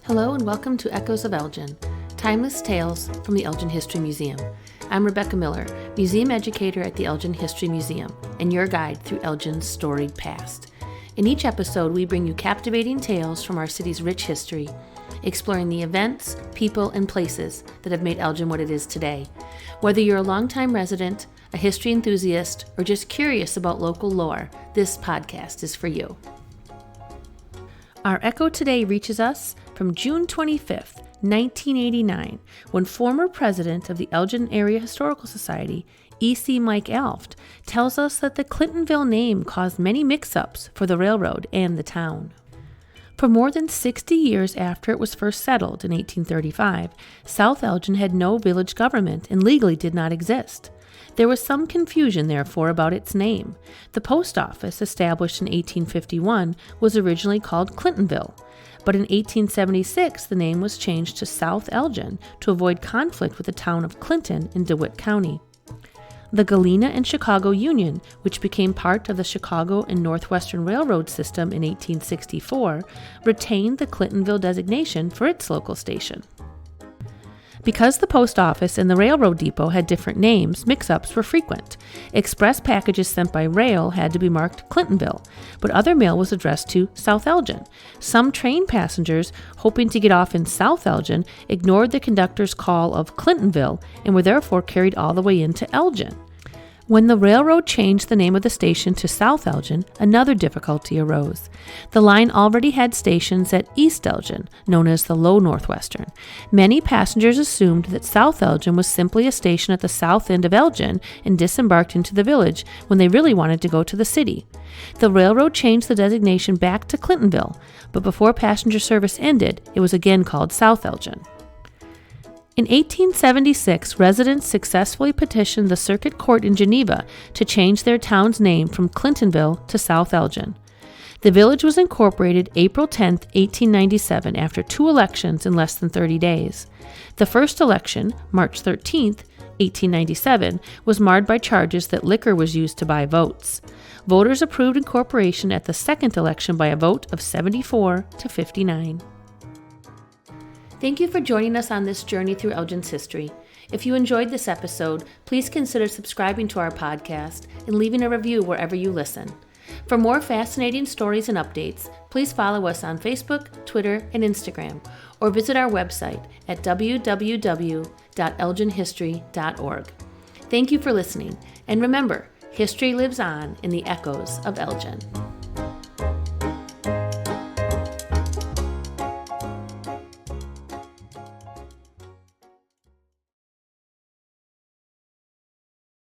Hello and welcome to Echoes of Elgin, Timeless Tales from the Elgin History Museum. I'm Rebecca Miller, Museum Educator at the Elgin History Museum, and your guide through Elgin's storied past. In each episode, we bring you captivating tales from our city's rich history, exploring the events, people, and places that have made Elgin what it is today. Whether you're a longtime resident, a history enthusiast, or just curious about local lore, this podcast is for you. Our echo today reaches us from June 25th, 1989, when former president of the Elgin Area Historical Society, E.C. Mike Alft, tells us that the Clintonville name caused many mix-ups for the railroad and the town. For more than 60 years after it was first settled in 1835, South Elgin had no village government and legally did not exist. There was some confusion, therefore, about its name. The post office, established in 1851, was originally called Clintonville, but in 1876 the name was changed to South Elgin to avoid conflict with the town of Clinton in DeWitt County. The Galena and Chicago Union, which became part of the Chicago and Northwestern Railroad system in 1864, retained the Clintonville designation for its local station. Because the post office and the railroad depot had different names, mix-ups were frequent. Express packages sent by rail had to be marked Clintonville, but other mail was addressed to South Elgin. Some train passengers, hoping to get off in South Elgin, ignored the conductor's call of Clintonville and were therefore carried all the way into Elgin. When the railroad changed the name of the station to South Elgin, another difficulty arose. The line already had stations at East Elgin, known as the Low Northwestern. Many passengers assumed that South Elgin was simply a station at the south end of Elgin and disembarked into the village when they really wanted to go to the city. The railroad changed the designation back to Clintonville, but before passenger service ended, it was again called South Elgin. In 1876, residents successfully petitioned the Circuit Court in Geneva to change their town's name from Clintonville to South Elgin. The village was incorporated April 10, 1897, after two elections in less than 30 days. The first election, March 13, 1897, was marred by charges that liquor was used to buy votes. Voters approved incorporation at the second election by a vote of 74 to 59. Thank you for joining us on this journey through Elgin's history. If you enjoyed this episode, please consider subscribing to our podcast and leaving a review wherever you listen. For more fascinating stories and updates, please follow us on Facebook, Twitter, and Instagram, or visit our website at www.elginhistory.org. Thank you for listening, and remember, history lives on in the echoes of Elgin.